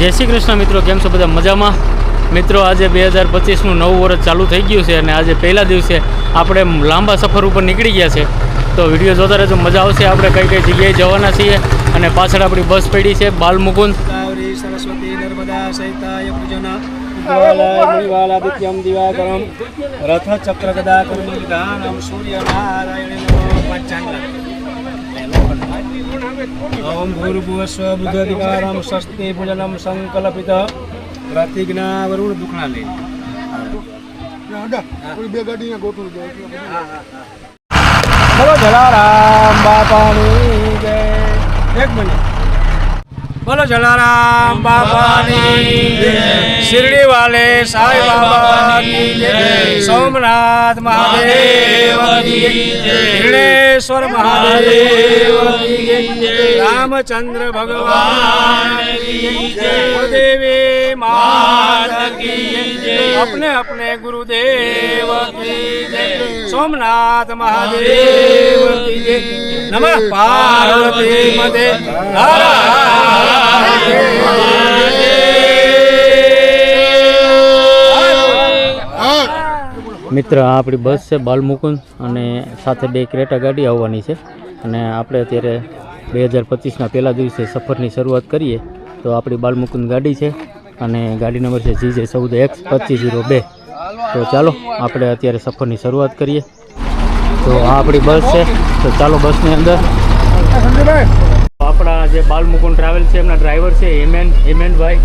જય શ્રી કૃષ્ણ મિત્રો, કેમ છો બધા મજામાં? મિત્રો આજે 2025નું નવું વર્ષ ચાલુ થઈ ગયું છે અને આજે પહેલા દિવસે આપણે લાંબા સફર ઉપર નીકળી ગયા છે. તો વિડીયો જોતા રહેજો, મજા આવશે. આપણે કઈ કઈ જગ્યાએ જવાના છીએ અને પાછળ આપણી બસ પડી છે બાલમુકુંદ. સરસ્વતી નર્મદા સહિતાય પૂજના દિત્યમ દિવાકરમ રથ ચક્ર ગદા કર્મનિધાનમ સૂર્યનારાયણ ઓમ ભૂર્ભુવસ્વ બુદ્ધાધિકારમ સ્વસ્તિ પૂજનમ સંકલ્પિત પ્રતિજ્ઞા વરુણ દુખણા લે. બોલો જલારામ બાપાની જય. એક મિનિટ. બોલો જલારામ બાપાની જય. શિરડી વાલે સાઈ બાબાની જય. સોમનાથ મહાદેવ કી જય. હિરણેશ્વર મહાદેવ કી જય. રામચંદ્ર ભગવાન કી જય. દેવી માતા કી જય. अपने अपने गुरुदेव की जय. सोमनाथ महादेव की जय. नमः पार्वती मते हर મિત્ર. આ આપણી બસ છે બાલમુકુંદ અને સાથે બે ક્રેટા ગાડી આવવાની છે અને આપણે અત્યારે 2025ના પહેલા દિવસે સફરની શરૂઆત કરીએ. તો આપણી બાલમુકુંદ ગાડી છે અને ગાડી નંબર છે GJ14X2502. તો ચાલો આપણે અત્યારે સફરની શરૂઆત કરીએ. તો આ આપણી બસ છે, તો ચાલો બસની અંદર. આપણા જે બાલમુકુંદ ટ્રાવેલ છે એમના ડ્રાઈવર છે હેમેનભાઈ.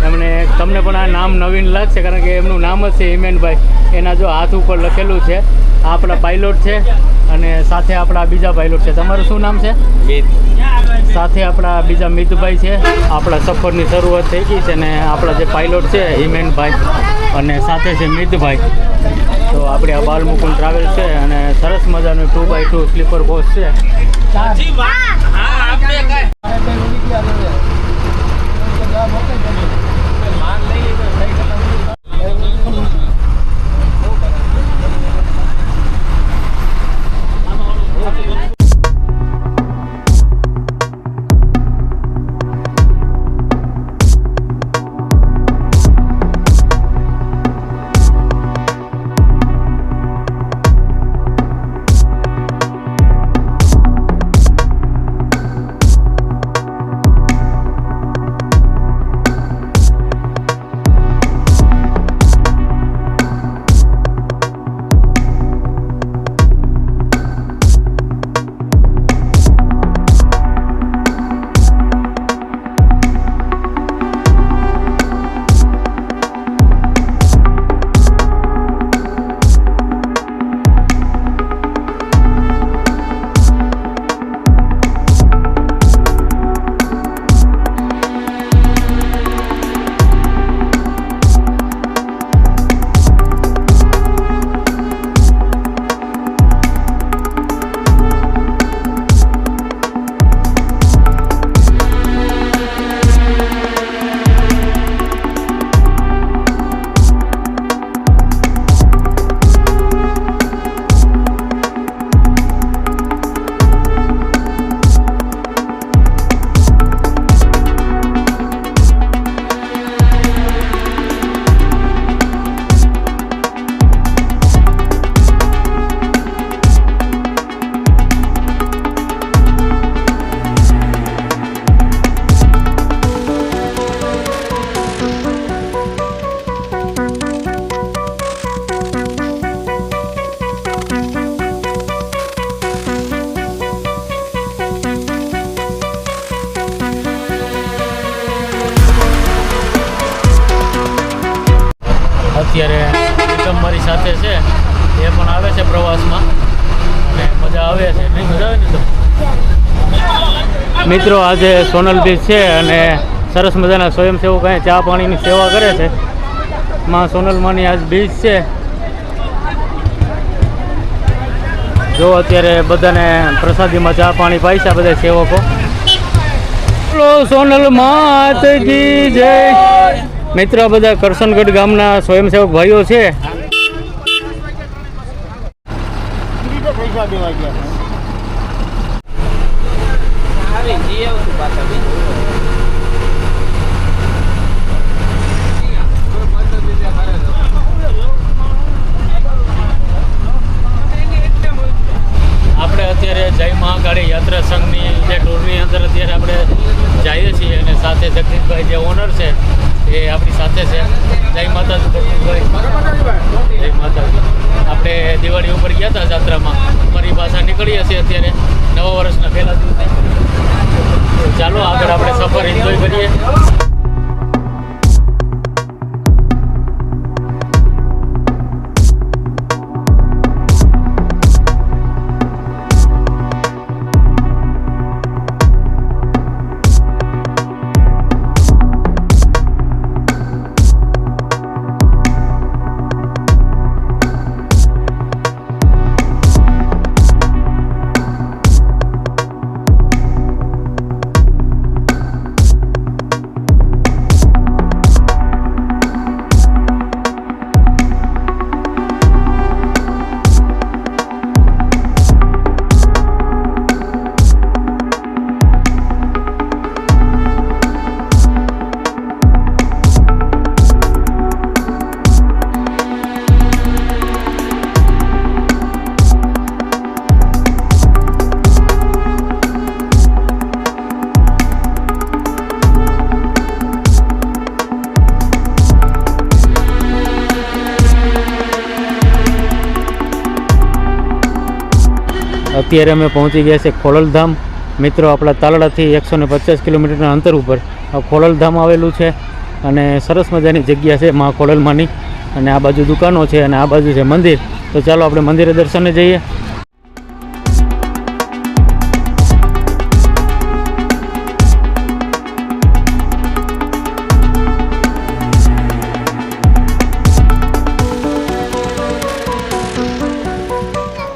એમણે તમને પણ આ નામ નવીન લાગશે કારણ કે એમનું નામ જ છે હેમેનભાઈ. એના જો હાથ ઉપર લખેલું છે. આ આપણા પાયલોટ છે અને સાથે આપણા બીજા પાયલોટ છે. તમારું શું નામ છે? સાથે આપણા બીજા મિતભાઈ છે. આપણા સફરની શરૂઆત થઈ ગઈ છે અને આપણા જે પાયલોટ છે હિમેનભાઈ અને સાથે છે મિતભાઈ. તો આપણે આ બાલમુકુંદ ટ્રાવેલ છે અને સરસ મજાનું 2x2 સ્લીપર કોચ છે. અત્યારે એકમ મારી સાથે છે, એ પણ આવે છે પ્રવાસમાં અને મજા આવે છે. નહીં મજા આવે ને? તો મિત્રો આજે સોનલ બીચ છે અને સરસ મજાના સ્વયંસેવક અહીં ચા પાણીની સેવા કરે છે. માં સોનલમાંની આજ બીચ છે. જો અત્યારે બધાને પ્રસાદીમાં ચા પાણી પાય છે બધા સેવકો. સોનલ માતજી જય. મિત્ર બધા કરશનગઢ ગામના સ્વયંસેવક ભાઈઓ છે. સાથે જગદીશભાઈ જે ઓનર છે એ આપણી સાથે છે. જય માતાજી જગદીશભાઈ. જય માતાજી. આપણે દિવાળી ઉપર ગયા હતા જાત્રામાં, ફરી પાછા નીકળીએ છીએ અત્યારે નવા વર્ષના પહેલા દિવસે. ચાલો આગળ આપણે સફર એન્જોય કરીએ. અત્યારે અમે પહોંચી ગયા છે ખોડલધામ. મિત્રો, આપણા તાલાળાથી 150 કિલોમીટરના અંતર ઉપર આ ખોડલધામ આવેલું છે અને સરસ મજાની જગ્યા છે મા ખોડલમાંની. અને આ બાજુ દુકાનો છે અને આ બાજુ છે મંદિર. તો ચાલો આપણે મંદિરે દર્શને જઈએ.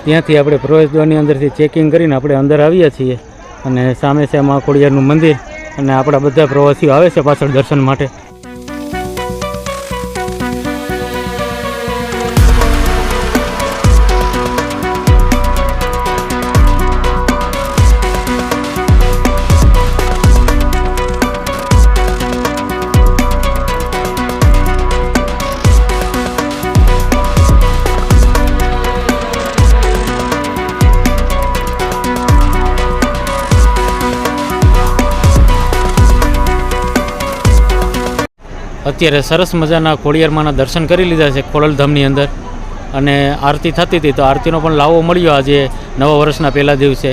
ત્યાંથી આપણે પ્રવેશદ્વારની અંદરથી ચેકિંગ કરીને આપણે અંદર આવીએ છીએ અને સામે છે મા ખોડિયારનું મંદિર અને આપણા બધા પ્રવાસીઓ આવે છે પાછળ દર્શન માટે. અત્યારે સરસ મજાના ખોડિયારમાંના દર્શન કરી લીધા છે ખોડલધામની અંદર અને આરતી થતી હતી. તો આરતીનો પણ લાવો મળ્યો આજે નવા વર્ષના પહેલા દિવસે.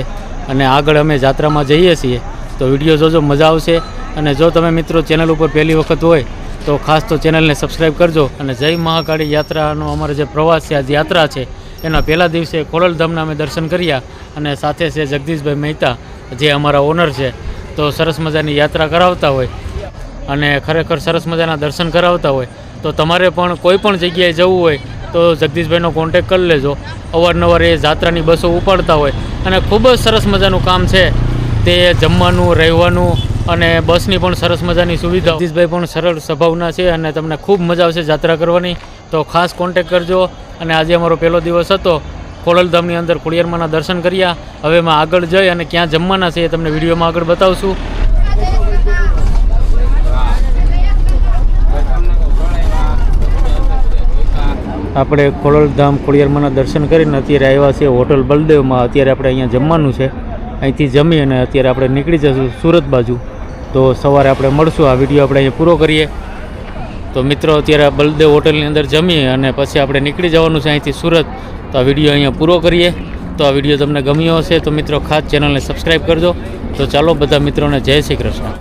અને આગળ અમે જાત્રામાં જઈએ છીએ. તો વિડીયો જોજો, મજા આવશે. અને જો તમે મિત્રો ચેનલ ઉપર પહેલી વખત હોય તો ખાસ તો ચેનલને સબસ્ક્રાઈબ કરજો. અને જય મહાકાળી યાત્રાનો અમારો જે પ્રવાસ છે, આજ યાત્રા છે, એના પહેલા દિવસે ખોડલધામના અમે દર્શન કર્યા. અને સાથે છે જગદીશભાઈ મહેતા જે અમારા ઓનર છે. તો સરસ મજાની યાત્રા કરાવતા હોય અને ખરેખર સરસ મજાના દર્શન કરાવતા હોય. તો તમારે પણ કોઈ પણ જગ્યાએ જવું હોય તો જગદીશભાઈનો કોન્ટેક કરી લેજો. અવારનવાર એ જાત્રાની બસો ઉપાડતા હોય અને ખૂબ જ સરસ મજાનું કામ છે. તે જમવાનું, રહેવાનું અને બસની પણ સરસ મજાની સુવિધા. જગદીશભાઈ પણ સરળ સ્વભાવના છે અને તમને ખૂબ મજા આવશે જાત્રા કરવાની. તો ખાસ કોન્ટેક કરજો. અને આજે અમારો પહેલો દિવસ હતો. ખોડલધામની અંદર ખોડિયારમાંના દર્શન કર્યા. હવે અમે આગળ જઈ અને ક્યાં જમવાના છે એ તમને વિડીયોમાં આગળ બતાવશું. આપણે ખોડલધામ ખોડિયારમાંના દર્શન કરીને અત્યારે આવ્યા છીએ હોટલ બલદેવમાં. અત્યારે આપણે અહીંયા જમવાનું છે. અહીંથી જમી અને અત્યારે આપણે નીકળી જઈશું સુરત બાજુ. તો સવારે આપણે મળશું. આ વિડીયો આપણે અહીંયા પૂરો કરીએ. તો મિત્રો, અત્યારે બલદેવ હોટલની અંદર જમીએ અને પછી આપણે નીકળી જવાનું છે અહીંથી સુરત. તો આ વિડીયો અહીંયા પૂરો કરીએ. તો આ વિડીયો તમને ગમ્યો હશે તો મિત્રો ખાસ ચેનલને સબસ્ક્રાઈબ કરજો. તો ચાલો બધા મિત્રોને જય શ્રી કૃષ્ણ.